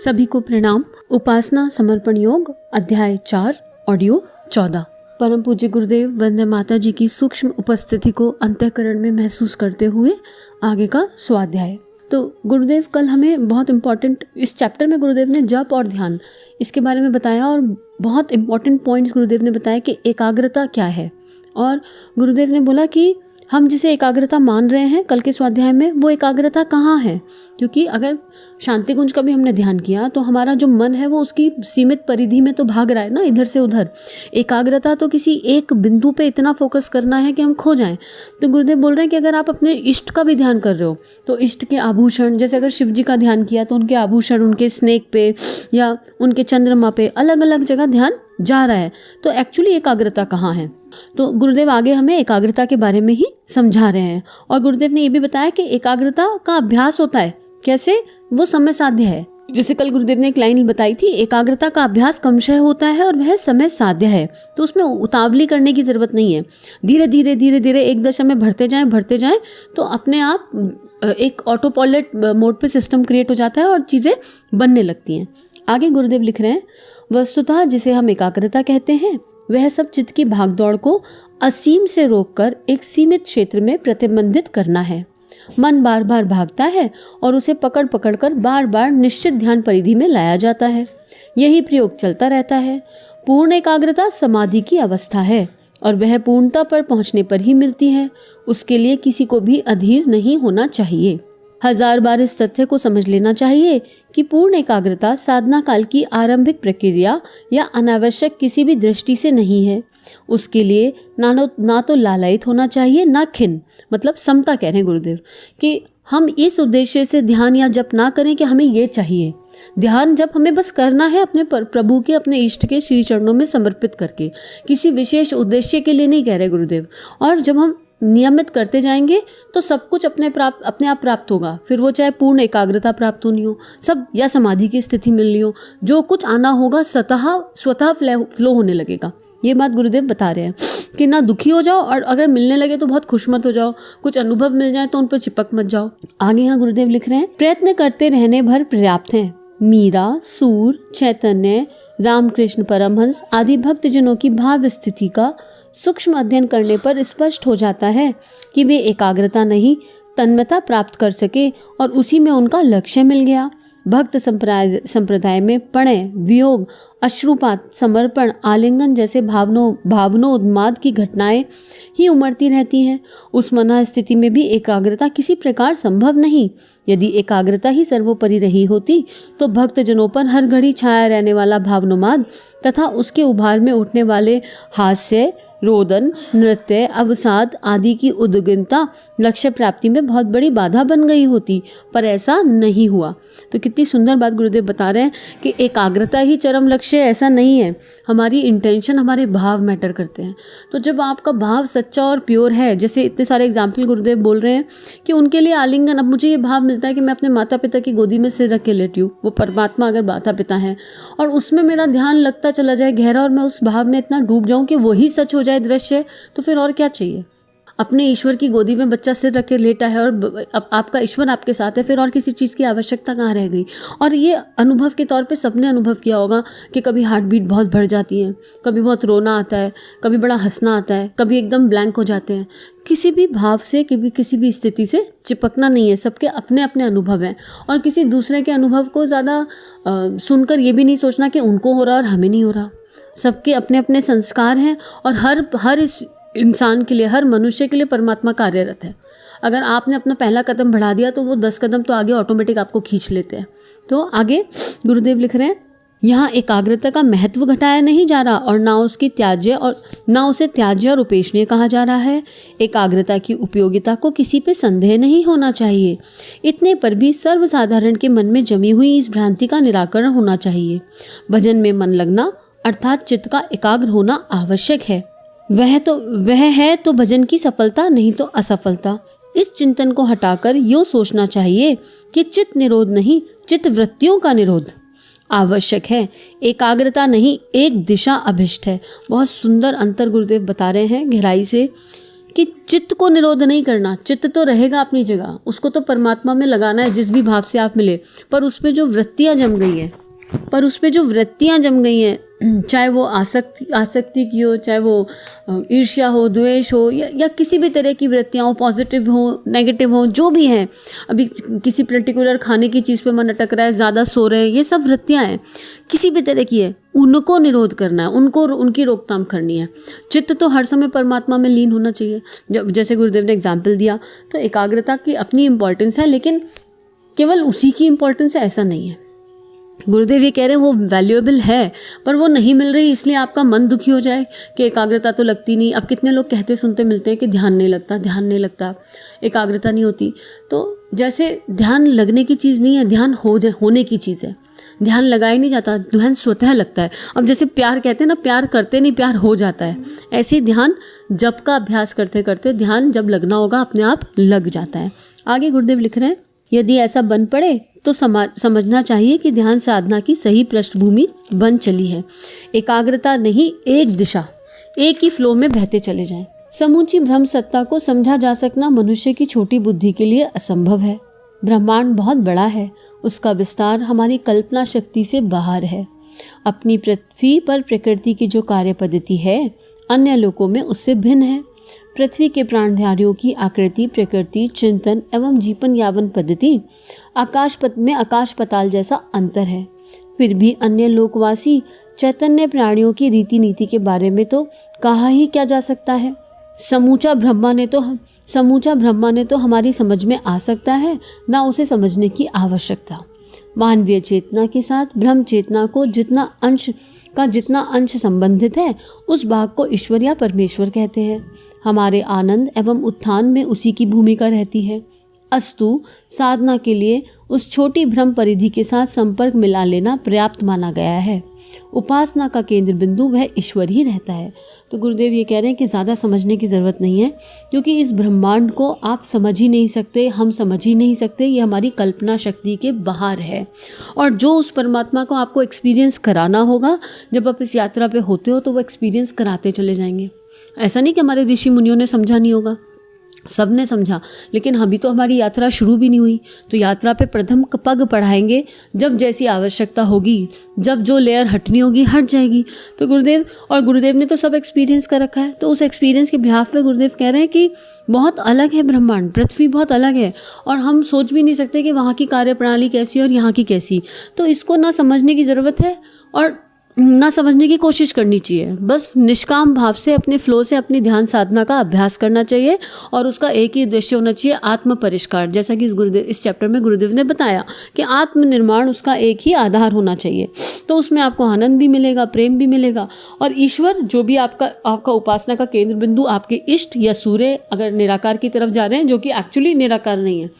सभी को प्रणाम। उपासना समर्पण योग अध्याय 4 ऑडियो 14। परम पूज्य गुरुदेव वंदे माता जी की सूक्ष्म उपस्थिति को अंतःकरण में महसूस करते हुए आगे का स्वाध्याय। तो गुरुदेव कल हमें बहुत इम्पोर्टेंट इस चैप्टर में गुरुदेव ने जप और ध्यान इसके बारे में बताया और बहुत इम्पोर्टेंट पॉइंट्स गुरुदेव ने बताया कि एकाग्रता क्या है। और गुरुदेव ने बोला कि हम जिसे एकाग्रता मान रहे हैं कल के स्वाध्याय में, वो एकाग्रता कहाँ है। क्योंकि अगर शांति कुंज का भी हमने ध्यान किया तो हमारा जो मन है वो उसकी सीमित परिधि में तो भाग रहा है ना, इधर से उधर। एकाग्रता तो किसी एक बिंदु पे इतना फोकस करना है कि हम खो जाएं। तो गुरुदेव बोल रहे हैं कि अगर आप अपने इष्ट का भी ध्यान कर रहे हो तो इष्ट के आभूषण, जैसे अगर शिव जी का ध्यान किया तो उनके आभूषण, उनके स्नेक पे या उनके चंद्रमा पे अलग अलग जगह ध्यान जा रहा है। तो एक्चुअली एकाग्रता कहाँ है। तो गुरुदेव आगे हमें एकाग्रता के बारे में ही समझा रहे हैं। और गुरुदेव ने ये भी बताया कि एकाग्रता का अभ्यास होता है, कैसे, वो समय साध्य है। जैसे कल गुरुदेव ने एक लाइन बताई थी, एकाग्रता का अभ्यास क्रमशः होता है और वह समय साध्य है। तो उसमें उतावली करने की जरूरत नहीं है। धीरे धीरे एक दशा में बढ़ते जाएं तो अपने आप एक ऑटो पायलट मोड पे सिस्टम क्रिएट हो जाता है और चीजें बनने लगती हैं। आगे गुरुदेव लिख रहे हैं, वस्तुतः जिसे हम एकाग्रता कहते हैं वह सब चित्त की भागदौड़ को असीम से रोककर एक सीमित क्षेत्र में प्रतिबंधित करना है। मन बार बार भागता है और उसे पकड़ कर बार बार निश्चित ध्यान परिधि में लाया जाता है। यही प्रयोग चलता रहता है। पूर्ण एकाग्रता समाधि की अवस्था है और वह पूर्णता पर पहुंचने पर ही मिलती है। उसके लिए किसी को भी अधीर नहीं होना चाहिए। 1000 बार इस तथ्य को समझ लेना चाहिए कि पूर्ण एकाग्रता साधना काल की आरंभिक प्रक्रिया या अनावश्यक किसी भी दृष्टि से नहीं है। उसके लिए ना तो लालयित होना चाहिए ना खिन्न, मतलब समता कह रहे हैं गुरुदेव कि हम इस उद्देश्य से ध्यान या जप ना करें कि हमें ये चाहिए। ध्यान जब हमें बस करना है अपने प्रभु के, अपने इष्ट के श्री चरणों में समर्पित करके, किसी विशेष उद्देश्य के लिए नहीं कह रहे गुरुदेव। और जब हम नियमित करते जाएंगे तो सब कुछ अपने आप प्राप्त होगा। फिर वो चाहे पूर्ण एकाग्रता प्राप्त होनी हो, सब या समाधि की स्थिति मिलनी हो, जो कुछ आना होगा स्वतः फ्लो होने लगेगा। ये बात गुरुदेव बता रहे हैं कि ना दुखी हो जाओ और अगर मिलने लगे तो बहुत खुश मत हो जाओ। कुछ अनुभव मिल जाए तो उन पर चिपक मत जाओ। आगे यहाँ गुरुदेव लिख रहे हैं, प्रयत्न करते रहने भर पर्याप्त है। मीरा, सूर, चैतन्य, रामकृष्ण परमहंस आदि भक्त जनों की भाव स्थिति का सूक्ष्म अध्ययन करने पर स्पष्ट हो जाता है कि वे एकाग्रता नहीं तन्मयता प्राप्त कर सके और उसी में उनका लक्ष्य मिल गया। भक्त संप्रदाय में प्रणय, वियोग, अश्रुपात, समर्पण, आलिंगन जैसे भावनोन्माद की घटनाएं ही उमड़ती रहती हैं। उस मना स्थिति में भी एकाग्रता किसी प्रकार संभव नहीं। यदि एकाग्रता ही सर्वोपरि रही होती तो भक्त जनों पर हर घड़ी छाया रहने वाला भावनोन्माद तथा उसके उभार में उठने वाले हास्य, रोदन, नृत्य, अवसाद आदि की उद्विग्नता लक्ष्य प्राप्ति में बहुत बड़ी बाधा बन गई होती, पर ऐसा नहीं हुआ। तो कितनी सुंदर बात गुरुदेव बता रहे हैं कि एकाग्रता ही चरम लक्ष्य, ऐसा नहीं है। हमारी इंटेंशन, हमारे भाव मैटर करते हैं। तो जब आपका भाव सच्चा और प्योर है, जैसे इतने सारे एग्जाम्पल गुरुदेव बोल रहे हैं कि उनके लिए आलिंगन, अब मुझे ये भाव मिलता है कि मैं अपने माता पिता की गोदी में सिर रख के लेटी हूँ, वो परमात्मा अगर माता पिता है, और उसमें मेरा ध्यान लगता चला जाए गहरा और मैं उस भाव में इतना डूब जाऊं कि वही सच हो जाए दृश्य, तो फिर और क्या चाहिए। अपने ईश्वर की गोदी में बच्चा सिर रख के लेटा है और आपका ईश्वर आपके साथ है, फिर और किसी चीज़ की आवश्यकता कहाँ रह गई। और ये अनुभव के तौर पे सबने अनुभव किया होगा कि कभी हार्ट बीट बहुत बढ़ जाती है, कभी बहुत रोना आता है, कभी बड़ा हंसना आता है, कभी एकदम ब्लैंक हो जाते हैं। किसी भी भाव से, किसी भी स्थिति से चिपकना नहीं है। सबके अपने अपने अनुभव हैं और किसी दूसरे के अनुभव को ज़्यादा सुनकर ये भी नहीं सोचना कि उनको हो रहा और हमें नहीं हो रहा। सबके अपने अपने संस्कार हैं और हर इस इंसान के लिए, हर मनुष्य के लिए परमात्मा कार्यरत है। अगर आपने अपना पहला कदम बढ़ा दिया तो वो 10 कदम तो आगे ऑटोमेटिक आपको खींच लेते हैं। तो आगे गुरुदेव लिख रहे हैं, यहाँ एकाग्रता का महत्व घटाया नहीं जा रहा और ना उसे त्याज्य और उपेक्षणीय कहा जा रहा है। एकाग्रता की उपयोगिता को किसी पे संदेह नहीं होना चाहिए। इतने पर भी सर्वसाधारण के मन में जमी हुई इस भ्रांति का निराकरण होना चाहिए। भजन में मन लगना अर्थात चित्त का एकाग्र होना आवश्यक है। वह है तो भजन की सफलता, नहीं तो असफलता। इस चिंतन को हटाकर यूँ सोचना चाहिए कि चित्त निरोध नहीं, चित्त वृत्तियों का निरोध आवश्यक है। एकाग्रता नहीं, एक दिशा अभिष्ट है। बहुत सुंदर अंतर गुरुदेव बता रहे हैं गहराई से कि चित्त को निरोध नहीं करना, चित्त तो रहेगा अपनी जगह, उसको तो परमात्मा में लगाना है जिस भी भाव से आप मिले, पर उस पे जो वृत्तियाँ जम गई हैं, चाहे वो आसक्ति की हो, चाहे वो ईर्ष्या हो, द्वेष हो, या किसी भी तरह की वृत्तियाँ हो, पॉजिटिव हो, नेगेटिव हो, जो भी हैं, अभी किसी पर्टिकुलर खाने की चीज़ पे मन अटक रहा है, ज़्यादा सो रहे हैं, ये सब वृत्तियाँ हैं, किसी भी तरह की है, उनको निरोध करना है, उनकी रोकथाम करनी है। चित्त तो हर समय परमात्मा में लीन होना चाहिए। जब जैसे गुरुदेव ने एग्जाम्पल दिया, तो एकाग्रता की अपनी इम्पोर्टेंस है, लेकिन केवल उसी की इम्पोर्टेंस है ऐसा नहीं है। गुरुदेव ये कह रहे हैं वो वैल्यूएबल है, पर वो नहीं मिल रही, इसलिए आपका मन दुखी हो जाए कि एकाग्रता तो लगती नहीं। अब कितने लोग कहते सुनते मिलते हैं कि ध्यान नहीं लगता, एकाग्रता नहीं होती। तो जैसे ध्यान लगने की चीज़ नहीं है, ध्यान होने की चीज़ है। ध्यान लगाया नहीं जाता, ध्यान स्वतः लगता है। अब जैसे प्यार कहते हैं ना, प्यार करते नहीं प्यार हो जाता है, ऐसे ही ध्यान जप का अभ्यास करते करते ध्यान जब लगना होगा अपने आप लग जाता है। आगे गुरुदेव लिख रहे हैं, यदि ऐसा बन पड़े तो समझना चाहिए कि ध्यान साधना की सही पृष्ठभूमि बन चली है। एकाग्रता नहीं, एक दिशा, एक ही फ्लो में बहते चले जाएं। समूची ब्रह्म सत्ता को समझा जा सकना मनुष्य की छोटी बुद्धि के लिए असंभव है। ब्रह्मांड बहुत बड़ा है, उसका विस्तार हमारी कल्पना शक्ति से बाहर है। अपनी पृथ्वी पर प्रकृति की जो कार्य पद्धति है, अन्य लोकों में उससे भिन्न है। पृथ्वी के प्राणधारियों की आकृति, प्रकृति, चिंतन एवं जीवन यापन पद्धति आकाश पताल जैसा अंतर है। फिर भी अन्य लोकवासी चैतन्य प्राणियों की रीति नीति के बारे में तो कहा ही क्या जा सकता है। समूचा ब्रह्मा ने तो हमारी समझ में आ सकता है, ना उसे समझने की आवश्यकता। मानवीय चेतना के साथ ब्रह्म चेतना को जितना अंश संबंधित है, उस भाग को ईश्वर या परमेश्वर कहते हैं। हमारे आनंद एवं उत्थान में उसी की भूमिका रहती है। अस्तु साधना के लिए उस छोटी ब्रह्म परिधि के साथ संपर्क मिला लेना पर्याप्त माना गया है। उपासना का केंद्र बिंदु वह ईश्वर ही रहता है। तो गुरुदेव ये कह रहे हैं कि ज़्यादा समझने की ज़रूरत नहीं है, क्योंकि इस ब्रह्मांड को आप समझ ही नहीं सकते, हम समझ ही नहीं सकते, ये हमारी कल्पना शक्ति के बाहर है। और जो उस परमात्मा को आपको एक्सपीरियंस कराना होगा, जब आप इस यात्रा पे होते हो तो वो एक्सपीरियंस कराते चले जाएंगे। ऐसा नहीं कि हमारे ऋषि मुनियों ने समझा नहीं होगा, सब ने समझा, लेकिन अभी तो हमारी यात्रा शुरू भी नहीं हुई। तो यात्रा पे प्रथम पग पढ़ाएंगे, जब जैसी आवश्यकता होगी, जब जो लेयर हटनी होगी हट जाएगी। तो गुरुदेव ने तो सब एक्सपीरियंस कर रखा है, तो उस एक्सपीरियंस के बिहाफ पे गुरुदेव कह रहे हैं कि बहुत अलग है ब्रह्मांड, पृथ्वी बहुत अलग है, और हम सोच भी नहीं सकते कि वहाँ की कार्यप्रणाली कैसी है और यहाँ की कैसी। तो इसको ना समझने की ज़रूरत है और ना समझने की कोशिश करनी चाहिए। बस निष्काम भाव से अपने फ्लो से अपनी ध्यान साधना का अभ्यास करना चाहिए, और उसका एक ही उद्देश्य होना चाहिए, आत्म परिष्कार। जैसा कि इस चैप्टर में गुरुदेव ने बताया कि आत्मनिर्माण उसका एक ही आधार होना चाहिए। तो उसमें आपको आनंद भी मिलेगा, प्रेम भी मिलेगा, और ईश्वर जो भी आपका उपासना का केंद्र बिंदु, आपके इष्ट या सूर्य अगर निराकार की तरफ जा रहे हैं, जो कि एक्चुअली निराकार नहीं है,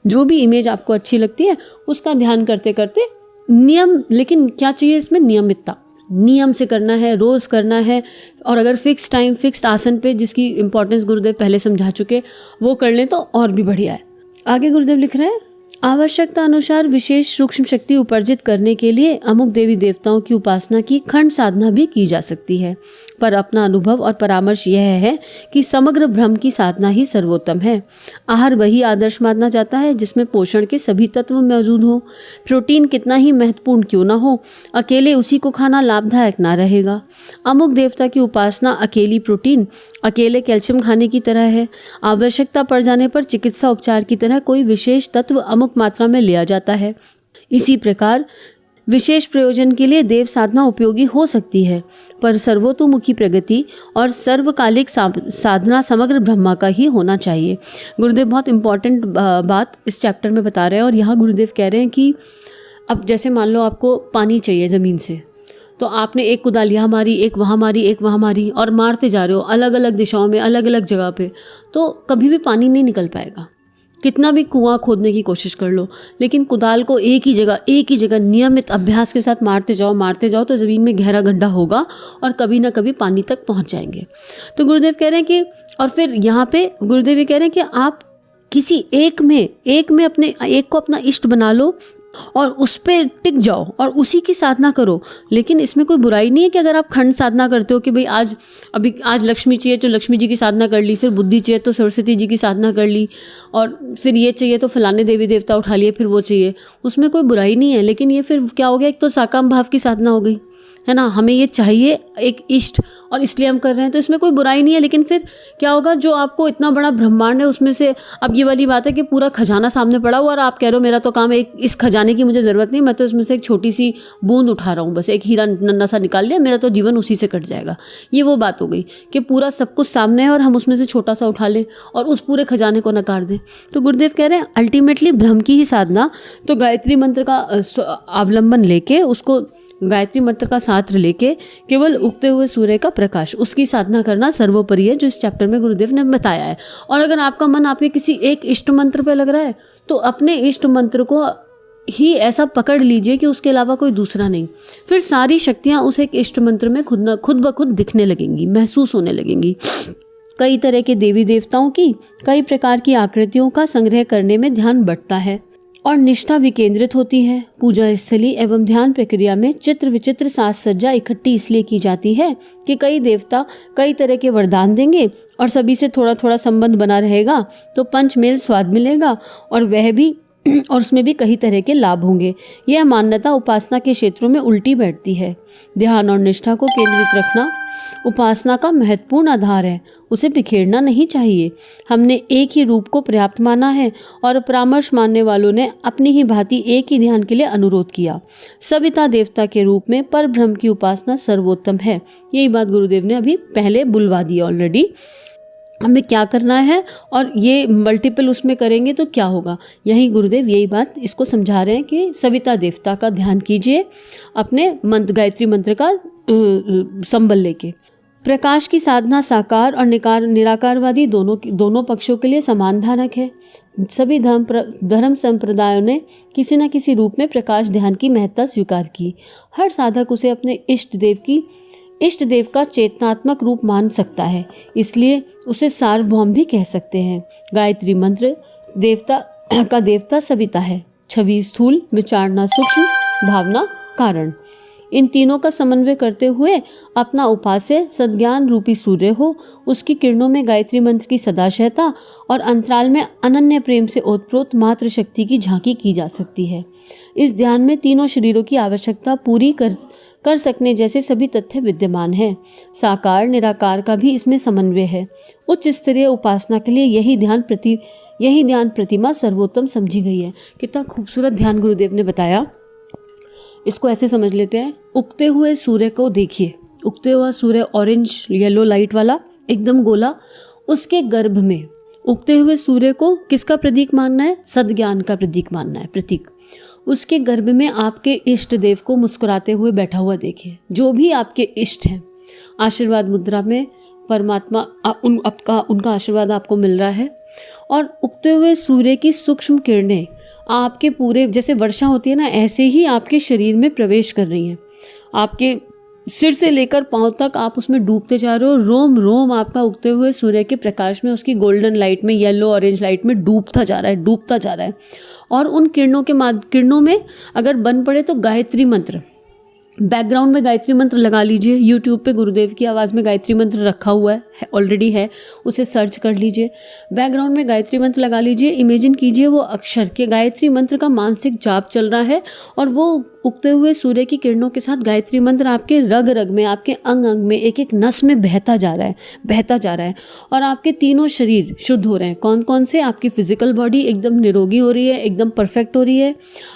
जो भी इमेज आपको अच्छी लगती है उसका ध्यान करते करते नियम, लेकिन क्या चाहिए इसमें, नियमितता। नियम से करना है, रोज़ करना है, और अगर फिक्स टाइम फिक्स्ड आसन पे, जिसकी इंपॉर्टेंस गुरुदेव पहले समझा चुके, वो कर लें तो और भी बढ़िया है। आगे गुरुदेव लिख रहे हैं, आवश्यकता अनुसार विशेष सूक्ष्म शक्ति उपार्जित करने के लिए अमुक देवी देवताओं की उपासना की खंड साधना भी की जा सकती है, पर अपना अनुभव और परामर्श यह है कि समग्र ब्रह्म की साधना ही सर्वोत्तम है। आहार वही आदर्श माना जाता है जिसमें पोषण के सभी तत्व मौजूद हो। प्रोटीन कितना ही महत्वपूर्ण क्यों ना हो, अकेले उसी को खाना लाभदायक ना रहेगा। अमुक देवता की उपासना अकेली प्रोटीन, अकेले कैल्शियम खाने की तरह है। आवश्यकता पड़ जाने पर चिकित्सा उपचार की तरह कोई विशेष तत्व अमुक मात्रा में लिया जाता है। इसी प्रकार विशेष प्रयोजन के लिए देव साधना उपयोगी हो सकती है, पर सर्वतोमुखी प्रगति और सर्वकालिक साधना समग्र ब्रह्मा का ही होना चाहिए। गुरुदेव बहुत इंपॉर्टेंट बात इस चैप्टर में बता रहे हैं, और यहाँ गुरुदेव कह रहे हैं कि अब जैसे मान लो आपको पानी चाहिए ज़मीन से, तो आपने एक कुदाल यहाँ मारी, एक वहाँ मारी, एक वहाँ मारी, और मारते जा रहे हो अलग अलग दिशाओं में, अलग अलग जगह पे, तो कभी भी पानी नहीं निकल पाएगा। कितना भी कुआं खोदने की कोशिश कर लो, लेकिन कुदाल को एक ही जगह नियमित अभ्यास के साथ मारते जाओ तो ज़मीन में गहरा गड्ढा होगा और कभी ना कभी पानी तक पहुंच जाएंगे। तो गुरुदेव कह रहे हैं कि, और फिर यहाँ पे गुरुदेव ये कह रहे हैं कि आप किसी एक में अपने एक को अपना इष्ट बना लो, और उस पर टिक जाओ और उसी की साधना करो। लेकिन इसमें कोई बुराई नहीं है कि अगर आप खंड साधना करते हो कि भाई आज लक्ष्मी चाहिए तो लक्ष्मी जी की साधना कर ली, फिर बुद्धि चाहिए तो सरस्वती जी की साधना कर ली, और फिर ये चाहिए तो फलाने देवी देवता उठा लिए, फिर वो चाहिए, उसमें कोई बुराई नहीं है। लेकिन ये फिर क्या हो गया, एक तो साकाम भाव की साधना हो गई, है ना, हमें ये चाहिए एक इष्ट और इसलिए हम कर रहे हैं, तो इसमें कोई बुराई नहीं है। लेकिन फिर क्या होगा, जो आपको इतना बड़ा ब्रह्मांड है उसमें से अब ये वाली बात है कि पूरा खजाना सामने पड़ा हुआ और आप कह रहे हो मेरा तो काम है, इस खजाने की मुझे ज़रूरत नहीं, मैं तो इसमें से एक छोटी सी बूंद उठा रहा हूँ, बस एक हीरा नन्ना सा निकाल लिया, मेरा तो जीवन उसी से कट जाएगा। ये वो बात हो गई कि पूरा सब कुछ सामने है और हम उसमें से छोटा सा उठा लें और उस पूरे खजाने को नकार दें। तो गुरुदेव कह रहे हैं अल्टीमेटली ब्रह्म की ही साधना, तो गायत्री मंत्र का अवलंबन लेके, उसको गायत्री मंत्र का साथ लेके केवल उगते हुए सूर्य का प्रकाश, उसकी साधना करना सर्वोपरि है, जो इस चैप्टर में गुरुदेव ने बताया है। और अगर आपका मन आपके किसी एक इष्ट मंत्र पे लग रहा है तो अपने इष्ट मंत्र को ही ऐसा पकड़ लीजिए कि उसके अलावा कोई दूसरा नहीं, फिर सारी शक्तियां उस एक इष्ट मंत्र में खुद ब खुद दिखने लगेंगी, महसूस होने लगेंगी। कई तरह के देवी देवताओं की, कई प्रकार की आकृतियों का संग्रह करने में ध्यान बढ़ता है और निष्ठा विकेंद्रित होती है। पूजा स्थली एवं ध्यान प्रक्रिया में चित्र विचित्र साज सज्जा इकट्ठी इसलिए की जाती है कि कई देवता कई तरह के वरदान देंगे और सभी से थोड़ा थोड़ा संबंध बना रहेगा, तो पंचमेल स्वाद मिलेगा और वह भी और उसमें भी कई तरह के लाभ होंगे। यह मान्यता उपासना के क्षेत्रों में उल्टी बैठती है। ध्यान और निष्ठा को केंद्रित रखना उपासना का महत्वपूर्ण आधार है, उसे बिखेरना नहीं चाहिए। हमने एक ही रूप को पर्याप्त माना है और परामर्श मानने वालों ने अपनी ही भांति एक ही ध्यान के लिए अनुरोध किया। सविता देवता के रूप में पर ब्रह्म की उपासना सर्वोत्तम है। यही बात गुरुदेव ने अभी पहले बुलवा दी ऑलरेडी। हमें क्या करना है और ये मल्टीपल उसमें करेंगे तो क्या होगा, यही गुरुदेव यही बात इसको समझा रहे हैं कि सविता देवता का ध्यान कीजिए अपने मंत्र, गायत्री मंत्र का संबल लेके। प्रकाश की साधना साकार और निराकारवादी दोनों पक्षों के लिए समान धारक है। सभी धर्म संप्रदायों ने किसी न किसी रूप में प्रकाश ध्यान की महत्ता स्वीकार की। हर साधक उसे अपने इष्ट देव का चेतनात्मक रूप मान सकता है, इसलिए उसे सार्वभौम भी कह सकते हैं। गायत्री मंत्र देवता सविता है। छवि स्थूल, विचारना सूक्ष्म, भावना कारण। इन तीनों का समन्वय करते हुए अपना उपास्य सद्ज्ञान रूपी सूर्य हो, उसकी किरणों में गायत्री मंत्र की सदाशयता और अंतराल में अनन्य प्रेम से ओतप्रोत मातृ शक्ति की झांकी की जा सकती है। इस ध्यान में तीनों शरीरों की आवश्यकता पूरी कर सकने जैसे सभी तथ्य विद्यमान हैं। साकार निराकार का भी इसमें समन्वय है। उच्च स्तरीय उपासना के लिए यही ध्यान प्रतिमा सर्वोत्तम समझी गई है। कितना खूबसूरत ध्यान गुरुदेव ने बताया। इसको ऐसे समझ लेते हैं, उगते हुए सूर्य को देखिए। उगते हुआ सूर्य ऑरेंज येलो लाइट वाला, एकदम गोला, उसके गर्भ में उगते हुए सूर्य को किसका प्रतीक मानना है? सद्ज्ञान का प्रतीक मानना है, प्रतीक। उसके गर्भ में आपके इष्ट देव को मुस्कुराते हुए बैठा हुआ देखिए, जो भी आपके इष्ट हैं। आशीर्वाद मुद्रा में परमात्मा उनका आशीर्वाद आपको मिल रहा है और उगते हुए सूर्य की सूक्ष्म किरणें आपके पूरे, जैसे वर्षा होती है ना, ऐसे ही आपके शरीर में प्रवेश कर रही हैं। आपके सिर से लेकर पांव तक आप उसमें डूबते जा रहे हो। रोम रोम आपका उगते हुए सूर्य के प्रकाश में, उसकी गोल्डन लाइट में, येलो ऑरेंज लाइट में डूबता जा रहा है। और उन किरणों में अगर बन पड़े तो गायत्री मंत्र, बैकग्राउंड में गायत्री मंत्र लगा लीजिए। यूट्यूब पे गुरुदेव की आवाज़ में गायत्री मंत्र रखा हुआ है, ऑलरेडी है, उसे सर्च कर लीजिए। बैकग्राउंड में गायत्री मंत्र लगा लीजिए। इमेजिन कीजिए वो अक्षर के गायत्री मंत्र का मानसिक जाप चल रहा है और वो उगते हुए सूर्य की किरणों के साथ गायत्री मंत्र आपके रग रग में, आपके अंग अंग में, एक एक नस में बहता जा रहा है और आपके तीनों शरीर शुद्ध हो रहे हैं। कौन कौन से? आपकी फिजिकल बॉडी एकदम निरोगी हो रही है, एकदम परफेक्ट हो रही है।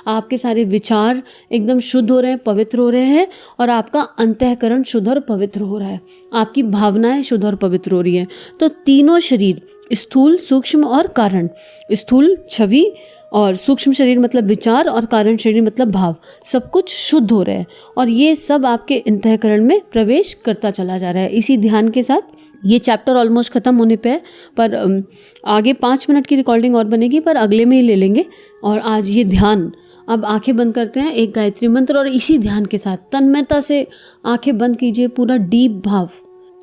आपके सारे विचार एकदम शुद्ध हो रहे हैं, पवित्र हो रहे हैं और आपका अंतःकरण शुद्ध और पवित्र हो रहा है। आपकी भावनाएं शुद्ध और पवित्र हो रही हैं। तो तीनों शरीर, स्थूल, सूक्ष्म और कारण, स्थूल छवि और सूक्ष्म शरीर मतलब विचार और कारण शरीर मतलब भाव, सब कुछ शुद्ध हो रहा है और ये सब आपके अंतःकरण में प्रवेश करता चला जा रहा है। इसी ध्यान के साथ ये चैप्टर ऑलमोस्ट ख़त्म होने पे है, पर आगे 5 मिनट की रिकॉर्डिंग और बनेगी, पर अगले में ही ले लेंगे। और आज ये ध्यान, अब आंखें बंद करते हैं एक गायत्री मंत्र और इसी ध्यान के साथ तन्मयता से आंखें बंद कीजिए। पूरा डीप भाव,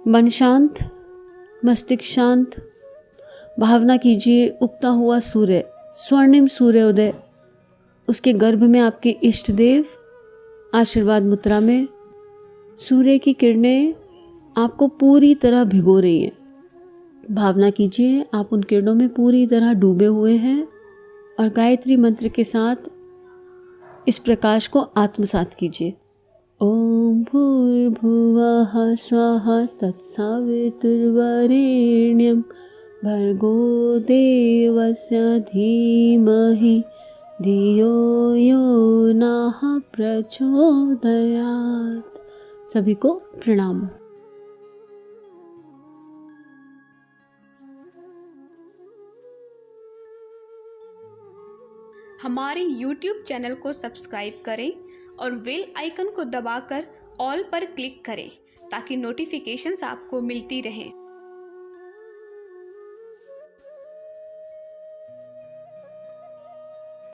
मन शांत, मस्तिष्क शांत, भावना कीजिए उगता हुआ सूर्य, स्वर्णिम सूर्योदय उसके गर्भ में आपके इष्ट देव आशीर्वाद मुद्रा में सूर्य की किरणें आपको पूरी तरह भिगो रही हैं। भावना कीजिए आप उन किरणों में पूरी तरह डूबे हुए हैं और गायत्री मंत्र के साथ इस प्रकाश को आत्मसात कीजिए। ओम भूर्भुवः स्वः तत्सवितुर्वरेण्यं भर्गो देवस्य धीमहि धियो यो नः प्रचोदयात्। सभी को प्रणाम। हमारे YouTube चैनल को सब्सक्राइब करें और बेल आइकन को दबाकर ऑल पर क्लिक करें ताकि नोटिफिकेशंस आपको मिलती रहें।